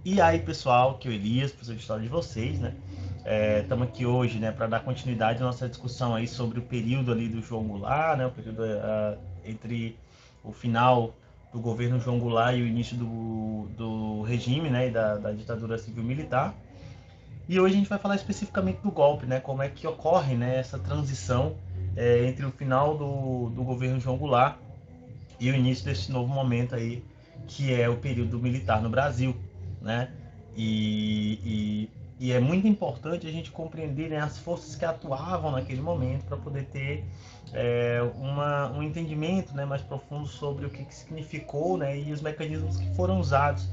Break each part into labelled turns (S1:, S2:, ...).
S1: E aí, pessoal, que é o Elias, professor de história de vocês, né? Estamos aqui hoje, né, para dar continuidade à nossa discussão aí sobre o período ali do João Goulart, né? O período entre o final do governo João Goulart e o início do regime, né, e da ditadura civil-militar. E hoje a gente vai falar especificamente do golpe, né? Como é que ocorre, né, essa transição entre o final do governo João Goulart e o início desse novo momento aí, que é o período militar no Brasil, né? E é muito importante a gente compreender, né, as forças que atuavam naquele momento para poder ter um entendimento, né, mais profundo sobre o que significou, né, e os mecanismos que foram usados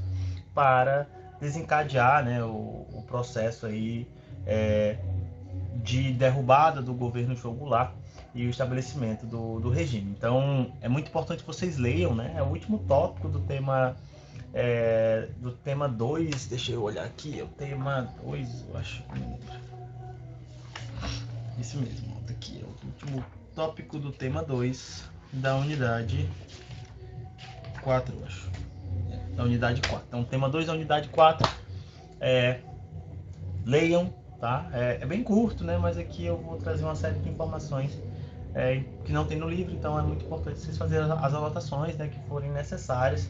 S1: para desencadear, né, o processo aí é, de derrubada do governo João Goulart e o estabelecimento do regime. Então, é muito importante que vocês leiam, né? É o último tópico do tema 2. Deixa eu olhar aqui, é o tema 2, eu acho. Isso mesmo, tá aqui, é o último tópico do tema 2 da unidade 4, eu acho. Da unidade 4. Então, tema 2 da unidade 4, leiam, tá? É bem curto, né? Mas aqui eu vou trazer uma série de informações que não tem no livro, então é muito importante vocês fazerem as anotações, né, que forem necessárias.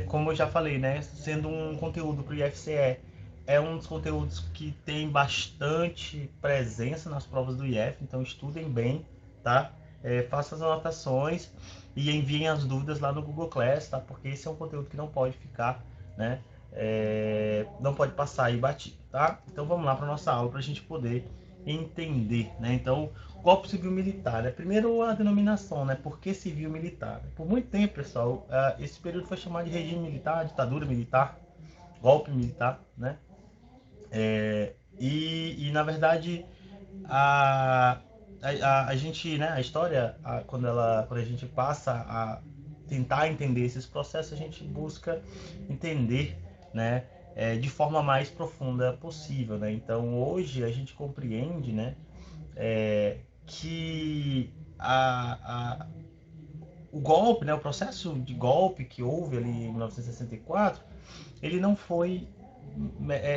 S1: Como eu já falei, né, sendo um conteúdo para o IFCE, é um dos conteúdos que tem bastante presença nas provas do IF, então estudem bem, tá? Façam as anotações e enviem as dúvidas lá no Google Class, tá? Porque esse é um conteúdo que não pode ficar, né? Não pode passar aí batido, tá? Então vamos lá para nossa aula para a gente poder entender, né? Então, golpe civil militar, né? Primeiro a denominação, né? Por que civil militar? Por muito tempo, pessoal, esse período foi chamado de regime militar, ditadura militar, golpe militar, né? Na verdade, a, a gente, né? A história, quando a gente passa a tentar entender esses processos, a gente busca entender, né? De forma mais profunda possível, né? Então, hoje a gente compreende, né? Que o golpe, né, o processo de golpe que houve ali em 1964, ele não foi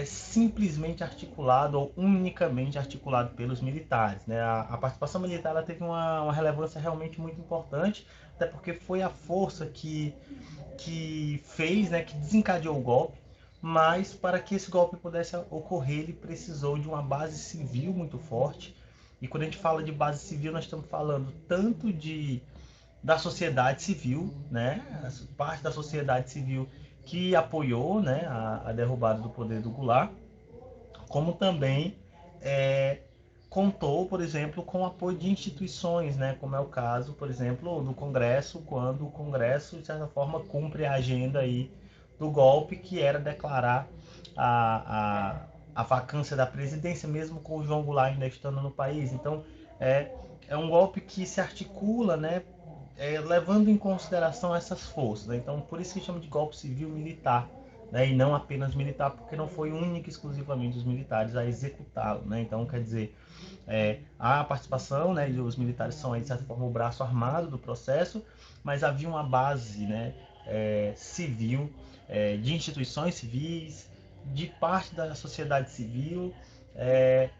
S1: simplesmente articulado ou unicamente articulado pelos militares, né? A participação militar ela teve uma relevância realmente muito importante, até porque foi a força que fez, né, que desencadeou o golpe, mas para que esse golpe pudesse ocorrer, ele precisou de uma base civil muito forte. E quando a gente fala de base civil, nós estamos falando tanto da sociedade civil, né, parte da sociedade civil que apoiou, né, a derrubada do poder do Goulart, como também é, contou, por exemplo, com o apoio de instituições, né, como é o caso, por exemplo, do Congresso, quando o Congresso, de certa forma, cumpre a agenda aí do golpe, que era declarar a vacância da presidência, mesmo com o João Goulart ainda estando no país. Então, é, é um golpe que se articula, né, levando em consideração essas forças. Né? Então, por isso que chama de golpe civil militar, né? E não apenas militar, porque não foi único e exclusivamente os militares a executá-lo. Né? Então, quer dizer, a participação, né, os militares são, de certa forma, o braço armado do processo, mas havia uma base, né, civil, de instituições civis, de parte da sociedade civil,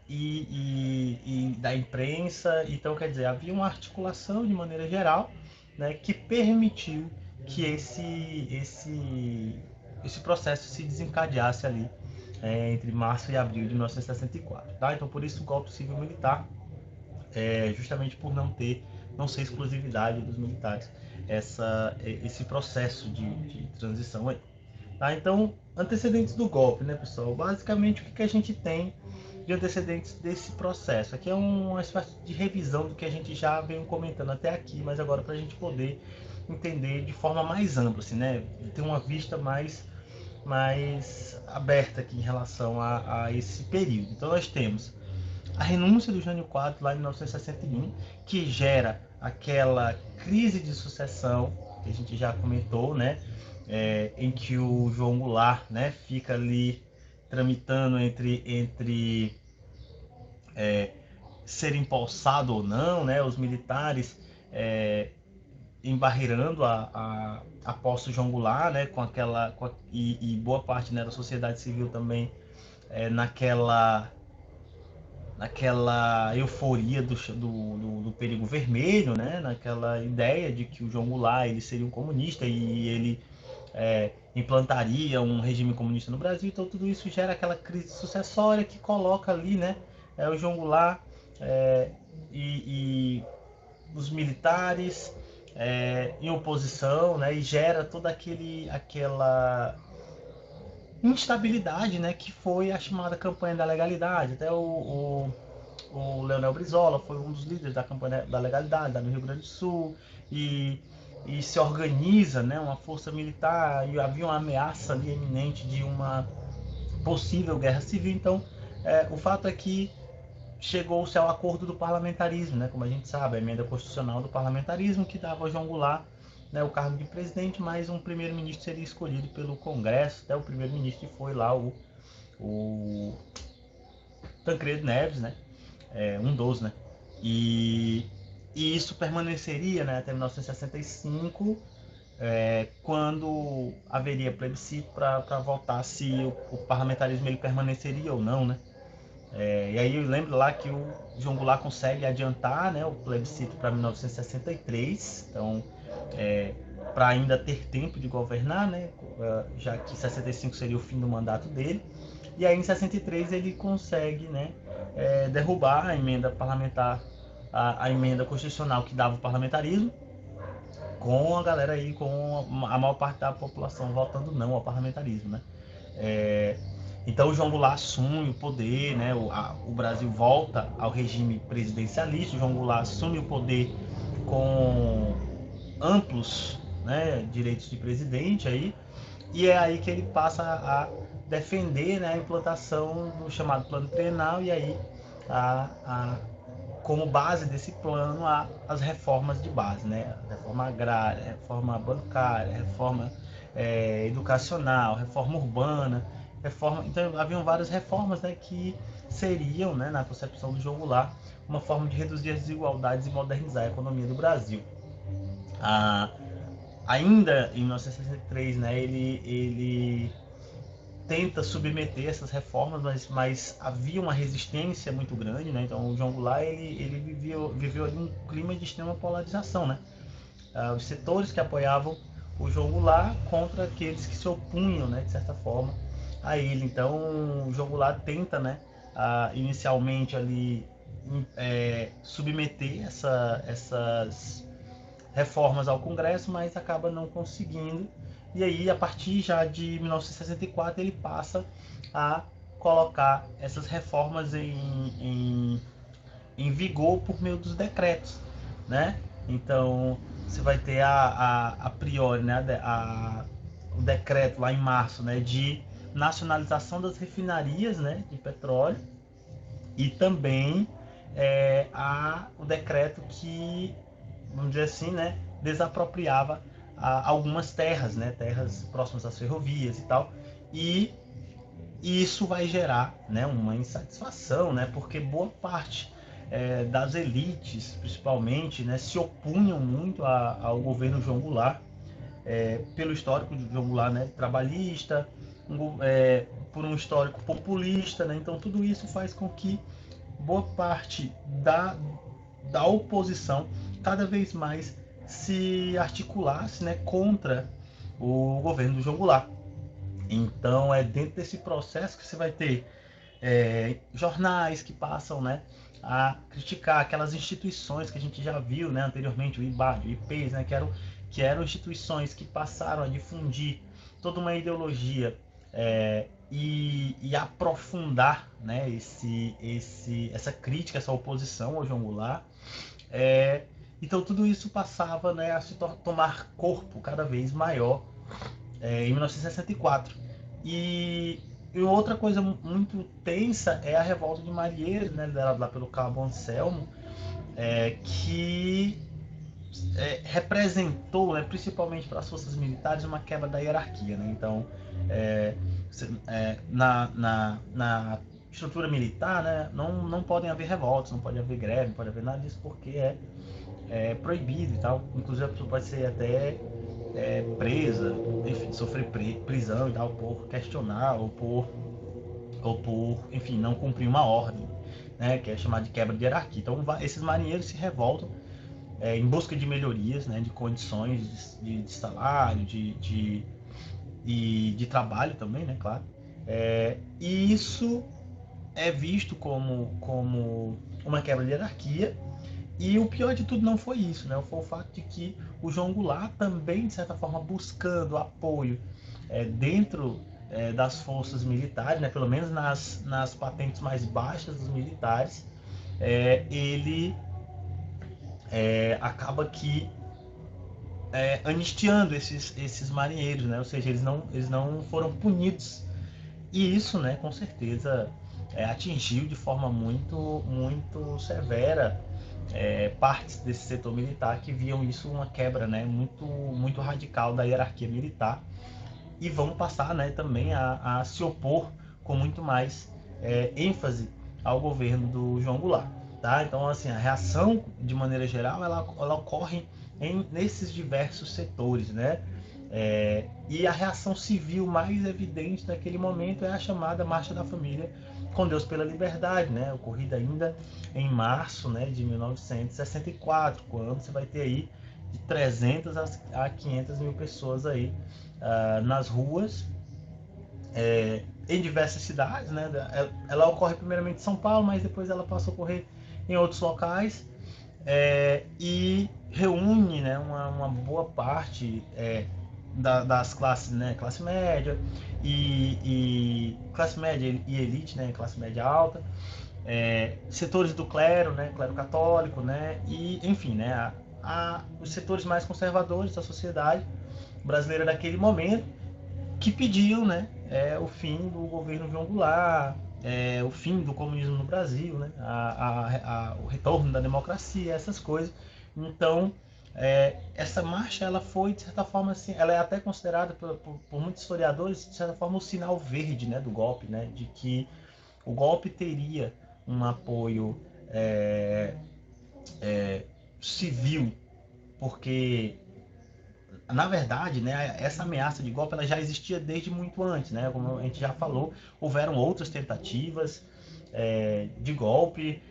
S1: e da imprensa. Então, quer dizer, havia uma articulação de maneira geral, né, que permitiu que esse processo se desencadeasse ali entre março e abril de 1964. Tá? Então, por isso o golpe civil militar, justamente por não ser exclusividade dos militares, esse processo de transição aí. Tá? Então, antecedentes do golpe, né, pessoal? Basicamente, o que a gente tem de antecedentes desse processo? Aqui é uma espécie de revisão do que a gente já vem comentando até aqui, mas agora para a gente poder entender de forma mais ampla, assim, né? Ter uma vista mais aberta aqui em relação a esse período. Então, nós temos a renúncia do Jânio Quadros lá em 1961, que gera aquela crise de sucessão que a gente já comentou, né? Em que o João Goulart, né, fica ali tramitando entre ser empossado ou não, né? Os militares embarreirando a posse João Goulart, né, e boa parte, né, da sociedade civil também naquela euforia do perigo vermelho, né, naquela ideia de que o João Goulart ele seria um comunista e ele implantaria um regime comunista no Brasil. Então tudo isso gera aquela crise sucessória que coloca ali, né, o João Goulart e os militares em oposição, né, e gera toda aquela instabilidade, né, que foi a chamada campanha da legalidade. Até o Leonel Brizola foi um dos líderes da campanha da legalidade no Rio Grande do Sul, e se organiza, né, uma força militar, e havia uma ameaça ali iminente de uma possível guerra civil. Então o fato é que chegou-se ao acordo do parlamentarismo, né, como a gente sabe, a emenda constitucional do parlamentarismo, que dava ao João Goulart, né, o cargo de presidente, mas um primeiro-ministro seria escolhido pelo Congresso. Até o primeiro-ministro foi lá o Tancredo Neves, né, um dos, né, e isso permaneceria, né, até 1965, quando haveria plebiscito para votar se o parlamentarismo ele permaneceria ou não, né. E aí eu lembro lá que o João Goulart consegue adiantar, né, o plebiscito para 1963, então para ainda ter tempo de governar, né, já que 65 seria o fim do mandato dele. E aí em 63 ele consegue, né, derrubar a emenda parlamentar, a emenda constitucional que dava o parlamentarismo, com a galera aí, com a maior parte da população votando não ao parlamentarismo, né. Então o João Goulart assume o poder, né, o Brasil volta ao regime presidencialista. O João Goulart assume o poder com amplos, né, direitos de presidente aí, e é aí que ele passa a defender, né, a implantação do chamado plano trienal, e aí como base desse plano as reformas de base, né, reforma agrária, reforma bancária, reforma educacional, reforma urbana, então haviam várias reformas, né, que seriam, né, na concepção do João Goulart, uma forma de reduzir as desigualdades e modernizar a economia do Brasil. Ainda em 1963, né, ele tenta submeter essas reformas, mas havia uma resistência muito grande, né? Então o João Goulart ele viveu ali um clima de extrema polarização, né? Os setores que apoiavam o João Goulart contra aqueles que se opunham, né, de certa forma, a ele. Então o João Goulart tenta, né, inicialmente ali submeter essas reformas ao Congresso, mas acaba não conseguindo. E aí, a partir já de 1964, ele passa a colocar essas reformas em vigor por meio dos decretos, né? Então, você vai ter a priori, né, o decreto lá em março, né, de nacionalização das refinarias, né, de petróleo, e também o decreto que, vamos dizer assim, né, desapropriava algumas terras, né, terras próximas às ferrovias e tal, e isso vai gerar, né, uma insatisfação, né, porque boa parte das elites, principalmente, né, se opunham muito ao governo João Goulart, pelo histórico de João Goulart, né, trabalhista, por um histórico populista, né, então tudo isso faz com que boa parte da oposição cada vez mais se articulasse, né, contra o governo do João Goulart. Então é dentro desse processo que você vai ter jornais que passam, né, a criticar aquelas instituições que a gente já viu, né, anteriormente, o IBAD, o IPES, né, que eram instituições que passaram a difundir toda uma ideologia e aprofundar, né, essa crítica, essa oposição ao João Goulart. Então tudo isso passava, né, a se tomar corpo cada vez maior em 1964. E outra coisa muito tensa é a revolta de Marielle, né, liderada lá pelo Cabo Anselmo, que representou, né, principalmente para as forças militares, uma quebra da hierarquia, né? Então, na estrutura militar, né, não podem haver revoltas, não pode haver greve, não pode haver nada disso, porque proibido e tal. Inclusive a pessoa pode ser até presa, enfim, sofrer prisão e tal por questionar ou por, enfim, não cumprir uma ordem, né, que é chamada de quebra de hierarquia. Então esses marinheiros se revoltam em busca de melhorias, né, de condições de salário, de trabalho também, né, claro. E isso é visto como uma quebra de hierarquia. E o pior de tudo não foi isso, né? Foi o fato de que o João Goulart também, de certa forma, buscando apoio dentro das forças militares, né? Pelo menos nas patentes mais baixas dos militares, ele acaba que anistiando esses marinheiros, né? Ou seja, eles não foram punidos. E isso, né, com certeza, atingiu de forma muito, muito severa partes desse setor militar que viam isso uma quebra, né, muito, muito radical da hierarquia militar e vão passar, né, também a se opor com muito mais ênfase ao governo do João Goulart. Tá? Então, assim, a reação, de maneira geral, ela ocorre nesses diversos setores, né? E a reação civil mais evidente naquele momento é a chamada Marcha da Família com Deus pela Liberdade, né? Ocorrida ainda em março, né, de 1964, quando você vai ter aí de 300 a 500 mil pessoas aí nas ruas, em diversas cidades, né? Ela ocorre primeiramente em São Paulo, mas depois ela passa a ocorrer em outros locais, e reúne, né, uma boa parte das classes, né, classe média e classe média e elite, né, classe média alta, setores do clero, né, clero católico, né, e enfim, né, os setores mais conservadores da sociedade brasileira daquele momento que pediam, né, o fim do governo João Goulart, o fim do comunismo no Brasil, né, o retorno da democracia, essas coisas. Então, essa marcha, ela foi, de certa forma, assim, ela é até considerada por muitos historiadores, de certa forma, o sinal verde, né, do golpe, né, de que o golpe teria um apoio civil, porque na verdade, né, essa ameaça de golpe ela já existia desde muito antes, né? Como a gente já falou, houveram outras tentativas de golpe.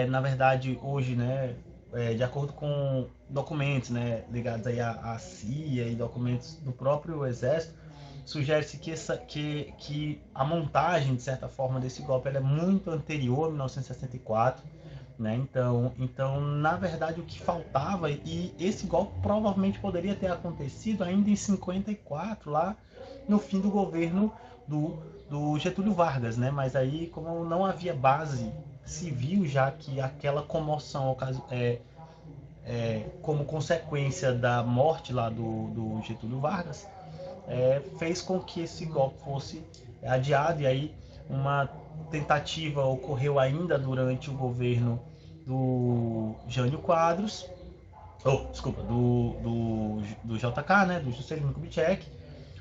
S1: Na verdade, hoje, né, de acordo com documentos, né, ligados aí à CIA e documentos do próprio Exército, sugere-se que a montagem, de certa forma, desse golpe ela é muito anterior a 1964. Né? Então, na verdade, o que faltava, e esse golpe provavelmente poderia ter acontecido ainda em 54, lá no fim do governo do Getúlio Vargas, né? Mas aí, como não havia base civil, já que aquela comoção como consequência da morte lá do Getúlio Vargas, fez com que esse golpe fosse adiado, e aí uma tentativa ocorreu ainda durante o governo do Jânio Quadros, desculpa, do JK, né, do Juscelino Kubitschek,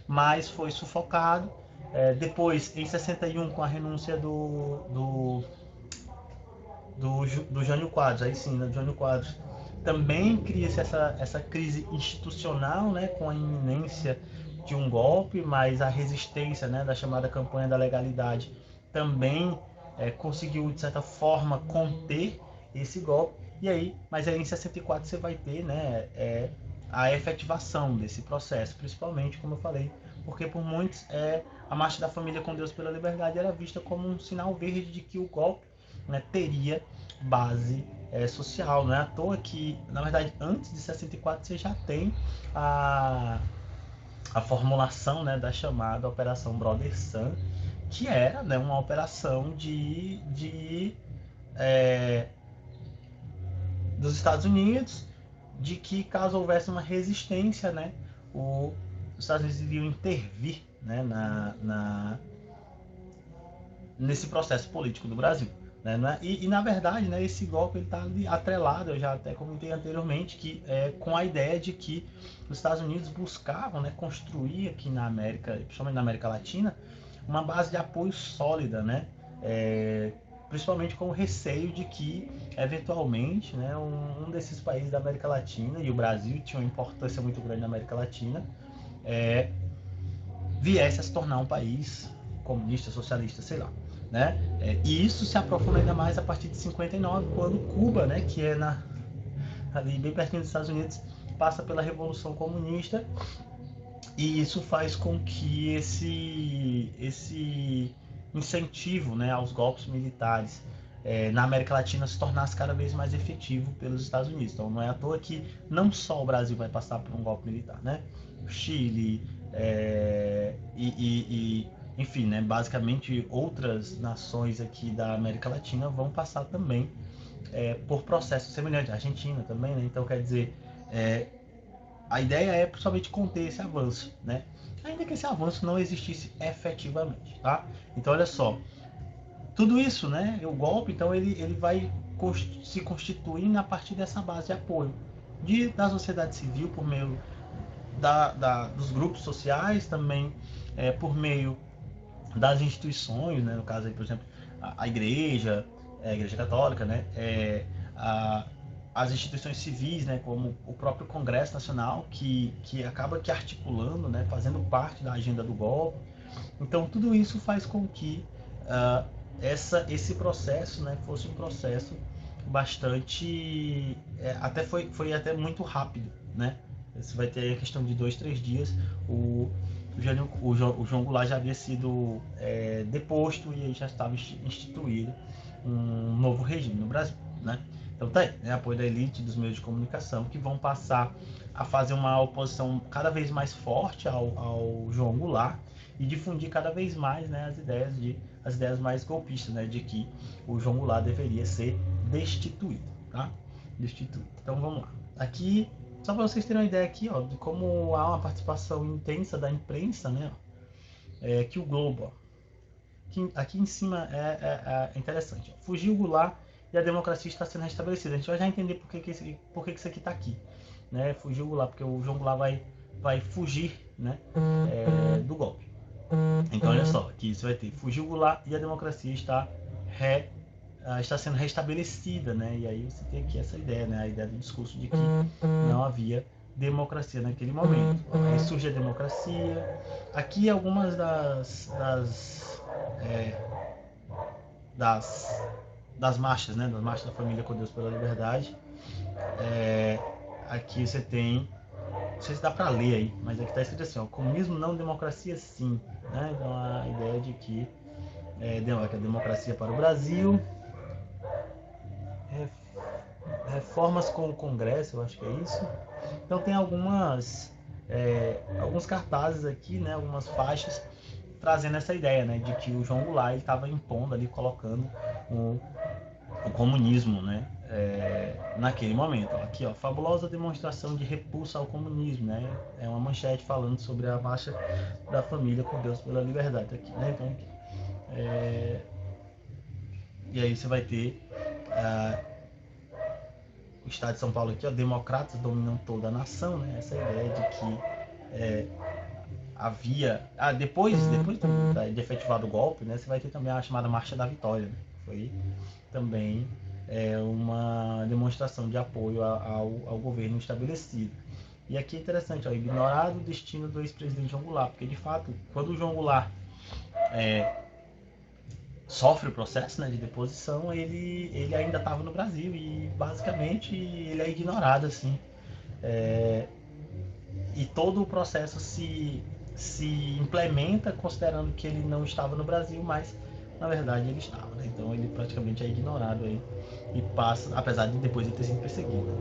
S1: mas foi sufocado. Depois, em 61, com a renúncia do Jânio Quadros, aí sim, do Jânio Quadros, também cria-se essa crise institucional, né, com a iminência de um golpe, mas a resistência, né, da chamada campanha da legalidade também conseguiu, de certa forma, conter esse golpe. E aí, mas aí em 64 você vai ter, né, a efetivação desse processo, principalmente, como eu falei, porque por muitos a Marcha da Família com Deus pela Liberdade era vista como um sinal verde de que o golpe, né, teria base social. Não é à toa que, na verdade, antes de 64 você já tem a formulação, né, da chamada Operação Brother Sun, que era, né, uma operação dos Estados Unidos, de que caso houvesse uma resistência, né, os Estados Unidos iriam intervir, né, nesse processo político do Brasil. Né? E na verdade, né, esse golpe está atrelado, eu já até comentei anteriormente, que com a ideia de que os Estados Unidos buscavam, né, construir aqui na América, principalmente na América Latina, uma base de apoio sólida, né, principalmente com o receio de que, eventualmente, né, um desses países da América Latina, e o Brasil tinha uma importância muito grande na América Latina, viesse a se tornar um país comunista, socialista, sei lá. Né? E isso se aprofunda ainda mais a partir de 59, quando Cuba, né, que é ali bem pertinho dos Estados Unidos, passa pela Revolução Comunista, e isso faz com que esse incentivo, né, aos golpes militares na América Latina se tornasse cada vez mais efetivo pelos Estados Unidos. Então não é à toa que não só o Brasil vai passar por um golpe militar, né? O Chile enfim, né, basicamente outras nações aqui da América Latina vão passar também por processos semelhantes. A Argentina também, né? Então quer dizer, a ideia é principalmente conter esse avanço, né? Ainda que esse avanço não existisse efetivamente, tá? Então olha só, tudo isso, né? O golpe, então ele vai se constituindo a partir dessa base de apoio da sociedade civil por meio dos grupos sociais, também por meio das instituições, né? No caso aí, por exemplo, a igreja católica, né? As instituições civis, né, como o próprio Congresso Nacional, que acaba que articulando, né, fazendo parte da agenda do golpe. Então, tudo isso faz com que esse processo, né, fosse um processo bastante... até foi até muito rápido, né? Você vai ter a questão de 2, 3 dias. O João Goulart já havia sido deposto e aí já estava instituído um novo regime no Brasil, né? Então tá aí, né, apoio da elite dos meios de comunicação, que vão passar a fazer uma oposição cada vez mais forte ao João Goulart e difundir cada vez mais, né, as ideias mais golpistas, né, de que o João Goulart deveria ser destituído, tá? Destituído. Então vamos lá. Aqui, só para vocês terem uma ideia aqui, ó, de como há uma participação intensa da imprensa, né? Que o Globo, ó, aqui em cima é interessante. Ó. Fugiu o Goulart e a democracia está sendo restabelecida. A gente vai já entender por que isso aqui está aqui. Né? Fugiu o Goulart, porque o João Goulart vai fugir, né, do golpe. Então olha só, aqui você vai ter fugiu o Goulart e a democracia está sendo restabelecida. Né? E aí você tem aqui essa ideia, né? A ideia do discurso de que não havia democracia naquele momento. Aí surge a democracia. Aqui algumas das marchas, né? Das marchas da família com Deus pela liberdade. Aqui você tem, não sei se dá para ler aí, mas aqui está escrito assim, ó, comunismo não, democracia sim. Né? Então a ideia de que a democracia para o Brasil, reformas com o Congresso, eu acho que é isso. Então tem alguns cartazes aqui, né, algumas faixas trazendo essa ideia, né, de que o João Goulart estava impondo ali, colocando o comunismo, né, naquele momento. Aqui, ó, fabulosa demonstração de repulsa ao comunismo, né, é uma manchete falando sobre a marcha da família com Deus pela liberdade aqui, né, então aqui. E aí você vai ter o estado de São Paulo aqui, ó, democratas dominam toda a nação, né, essa ideia de que havia... depois de efetivado o golpe, né, você vai ter também a chamada Marcha da Vitória, né, que foi também uma demonstração de apoio ao governo estabelecido. E aqui é interessante, ó, ignorado o destino do ex-presidente João Goulart, porque de fato, quando o João Goulart sofre o processo, né, de deposição, ele ainda estava no Brasil e basicamente ele é ignorado assim. E todo o processo se implementa considerando que ele não estava no Brasil, mas na verdade ele estava, né? Então ele praticamente é ignorado aí e passa, apesar de depois ele ter sido perseguido.